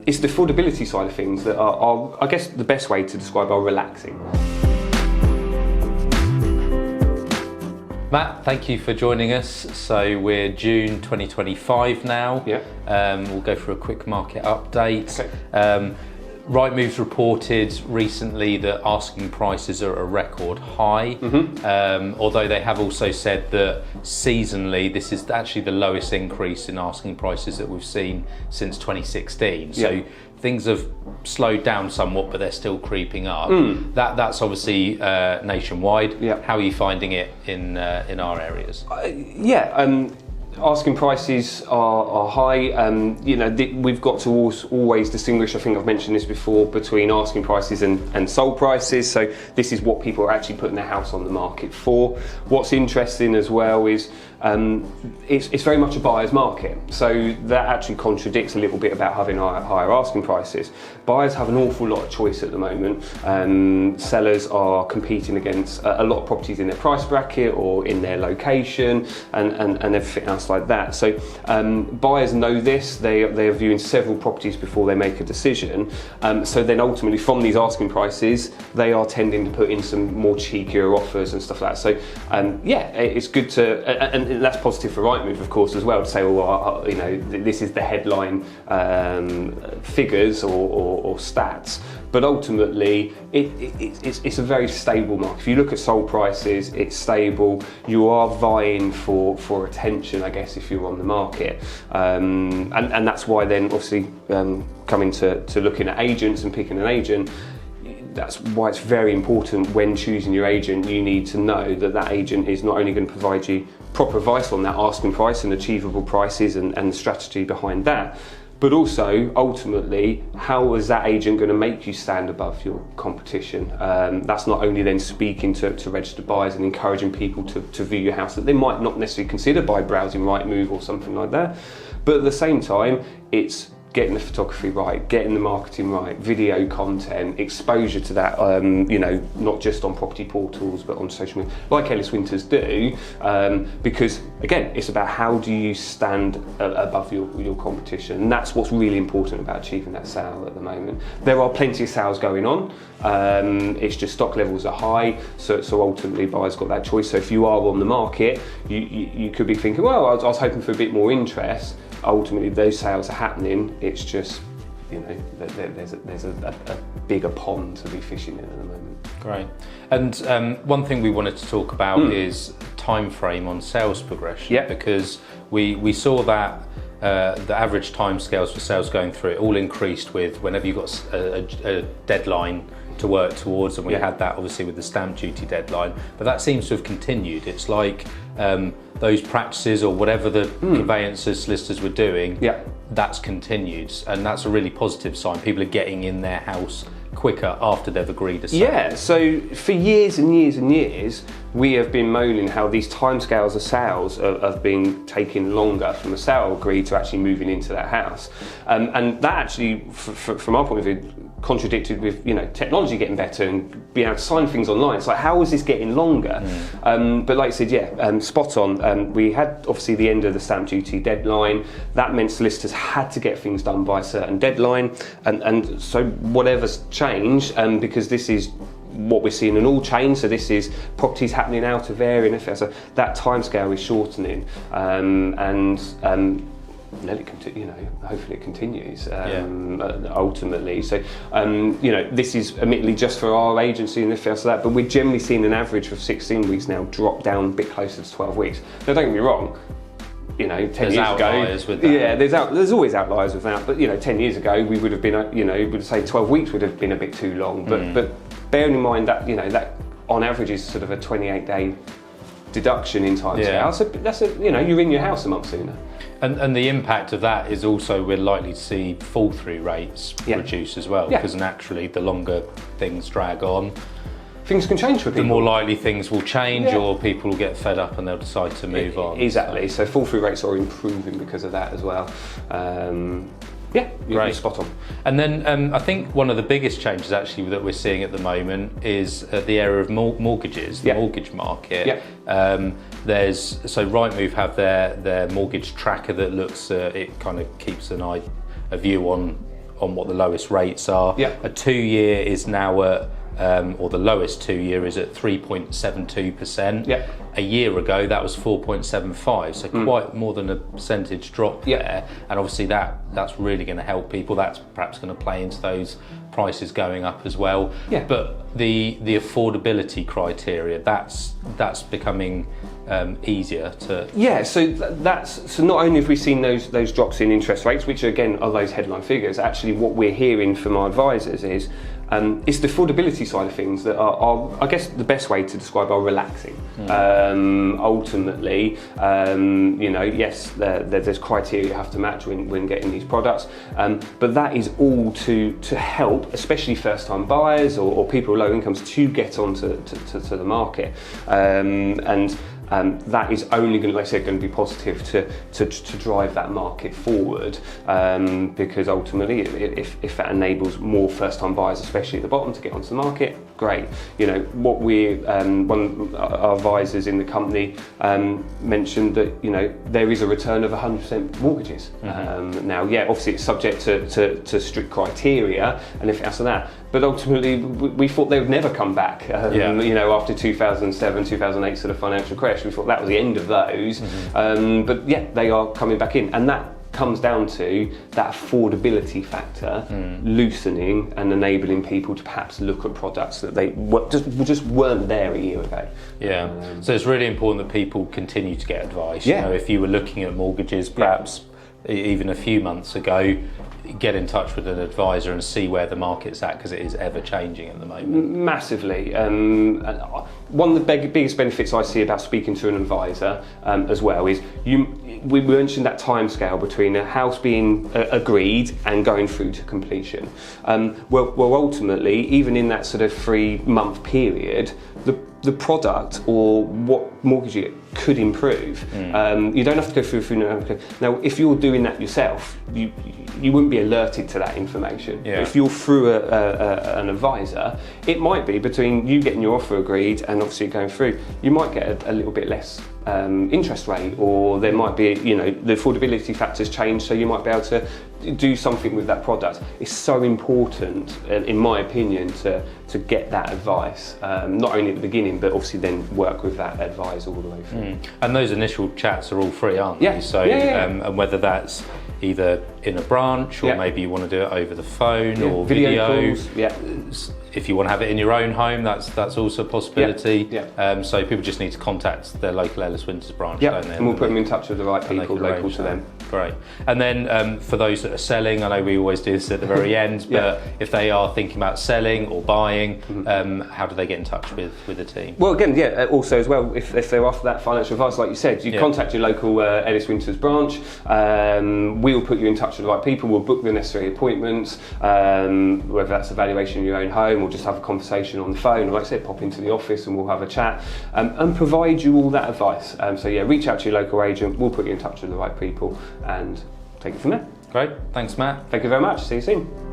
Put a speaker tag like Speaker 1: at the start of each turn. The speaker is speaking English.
Speaker 1: it's the affordability side of things that are, I guess the best way to describe are relaxing.
Speaker 2: Matt, thank you for joining us. So we're June 2025 now.
Speaker 1: Yeah.
Speaker 2: We'll go for a quick market update.
Speaker 1: Okay.
Speaker 2: Rightmove's reported recently that asking prices are at a record high, although they have also said that seasonally this is actually the lowest increase in asking prices that we've seen since 2016. So things have slowed down somewhat, but they're still creeping up. That's obviously nationwide.
Speaker 1: Yeah.
Speaker 2: How are you finding it in our areas?
Speaker 1: Asking prices are high. We've got to always distinguish, I think I've mentioned this before, between asking prices and sold prices. So this is what people are actually putting their house on the market for. What's interesting as well is it's very much a buyer's market. So that actually contradicts a little bit about having higher asking prices. Buyers have an awful lot of choice at the moment. Sellers are competing against a lot of properties in their price bracket or in their location and everything else like that. So buyers know this. They are viewing several properties before they make a decision. So then ultimately from these asking prices, they are tending to put in some more cheekier offers and stuff like that. So it's good to, and that's positive for Rightmove, of course, as well, to say, well, this is the headline figures or stats. But ultimately, it's a very stable market. If you look at sold prices, it's stable. You are vying for attention, I guess, if you're on the market. And that's why then, obviously, coming to looking at agents and picking an agent, that's why it's very important when choosing your agent. You need to know that agent is not only going to provide you proper advice on that asking price and achievable prices and the strategy behind that, but also ultimately how is that agent going to make you stand above your competition. That's not only then speaking to registered buyers and encouraging people to view your house that they might not necessarily consider by browsing Rightmove or something like that, but at the same time it's getting the photography right, getting the marketing right, video content, exposure to that, not just on property portals, but on social media, like Ellis Winters do, because again, it's about how do you stand above your competition, and that's what's really important about achieving that sale at the moment. There are plenty of sales going on, it's just stock levels are high, so ultimately buyers got that choice. So if you are on the market, you could be thinking, well, I was hoping for a bit more interest. Ultimately those sales are happening, it's just there's a bigger pond to be fishing in at the moment.
Speaker 2: Great. And one thing we wanted to talk about is time frame on sales progression, because we saw that the average timescales for sales going through it all increased with whenever you got a deadline to work towards, and we had that obviously with the stamp duty deadline, but that seems to have continued. It's like those practices or whatever the conveyancers, solicitors were doing, that's continued, and that's a really positive sign. People are getting in their house quicker after they've agreed a sale.
Speaker 1: Yeah, so for years and years and years, we have been moaning how these timescales of sales have been taking longer from a sale agreed to actually moving into that house. And that actually, from our point of view, contradicted with technology getting better and being able to sign things online. It's like, how is this getting longer? But like I said, spot on. We had obviously the end of the stamp duty deadline. That meant solicitors had to get things done by a certain deadline, and so whatever's changed, because this is what we're seeing in all chains, so this is properties happening out of area, and so that timescale is shortening, let it continue, hopefully it continues ultimately. So this is admittedly just for our agency and this that, but we're generally seeing an average of 16 weeks now drop down a bit closer to 12 weeks. Now don't get me wrong, 10
Speaker 2: there's
Speaker 1: years ago,
Speaker 2: with that.
Speaker 1: yeah, there's always outliers with that, but 10 years ago we would have been, would say 12 weeks would have been a bit too long, but bearing in mind that that on average is sort of a 28-day deduction in time scale, so that's you're in your house a month sooner.
Speaker 2: And the impact of that is also we're likely to see fall-through rates reduce as well, because naturally the longer things drag on,
Speaker 1: things can change for people.
Speaker 2: The more likely things will change, or people will get fed up and they'll decide to move on.
Speaker 1: Exactly, so fall-through rates are improving because of that as well. You're spot on.
Speaker 2: And then I think one of the biggest changes actually that we're seeing at the moment is the area of mortgages, the mortgage market. So Rightmove have their mortgage tracker that looks, it kind of keeps a view on on what the lowest rates are.
Speaker 1: Yeah.
Speaker 2: A 2-year is now at, or the lowest 2-year is at 3.72%.
Speaker 1: Yeah.
Speaker 2: A year ago that was 4.75, so quite more than a percentage drop there. And obviously that's really going to help people. That's perhaps going to play into those prices going up as well.
Speaker 1: Yeah.
Speaker 2: But the affordability criteria, that's becoming easier to.
Speaker 1: Yeah, so so not only have we seen those drops in interest rates, which again are those headline figures, actually what we're hearing from our advisors is it's the affordability side of things that are, I guess the best way to describe, are relaxing. Ultimately, yes, there's criteria you have to match when getting these products, but that is all to help, especially first-time buyers or people with low incomes, to get onto to the market, and that is only going to, like I said, going to be positive to drive that market forward, because ultimately, if that enables more first-time buyers, especially at the bottom, to get onto the market, great. What one of our advisors in the company mentioned that there is a return of 100% mortgages. Now, yeah, obviously it's subject to strict criteria and everything else of that. But ultimately, we thought they would never come back. After 2007, 2008 sort of financial crash, we thought that was the end of those. But yeah, they are coming back in, and that comes down to that affordability factor loosening and enabling people to perhaps look at products that they just weren't there a year ago.
Speaker 2: Yeah. So it's really important that people continue to get advice.
Speaker 1: Yeah.
Speaker 2: If you were looking at mortgages, perhaps even a few months ago, get in touch with an advisor and see where the market's at, because it is ever changing at the moment. Massively.
Speaker 1: One of the biggest benefits I see about speaking to an advisor as well is we mentioned that time scale between a house being agreed and going through to completion. Well, ultimately, even in that sort of 3-month period, the product or what mortgage you could improve. You don't have to go through. Now, if you're doing that yourself, you wouldn't be alerted to that information.
Speaker 2: Yeah.
Speaker 1: If you're through an advisor, it might be between you getting your offer agreed and obviously going through, you might get a little bit less interest rate, or there might be, the affordability factors change, so you might be able to do something with that product. It's so important, in my opinion, to get that advice, not only at the beginning, but obviously then work with that advisor all the way through.
Speaker 2: And those initial chats are all free, aren't they? So, and whether that's either in a branch, or maybe you want to do it over the phone, or video calls. If you want to have it in your own home, that's also a possibility. So people just need to contact their local Ellis Winters branch, don't they?
Speaker 1: And we'll put them in touch with the right people local to them.
Speaker 2: Great. And then for those that are selling, I know we always do this at the very end, but if they are thinking about selling or buying, how do they get in touch with the team?
Speaker 1: Well, again, also as well, if they're after that financial advice, like you said, you contact your local Ellis Winters branch. We'll put you in touch with the right people. We'll book the necessary appointments, whether that's a valuation in your own home, or just have a conversation on the phone, or like I said, pop into the office and we'll have a chat, and provide you all that advice. Reach out to your local agent. We'll put you in touch with the right people and take it from there.
Speaker 2: Great. Thanks, Matt.
Speaker 1: Thank you very much. See you soon.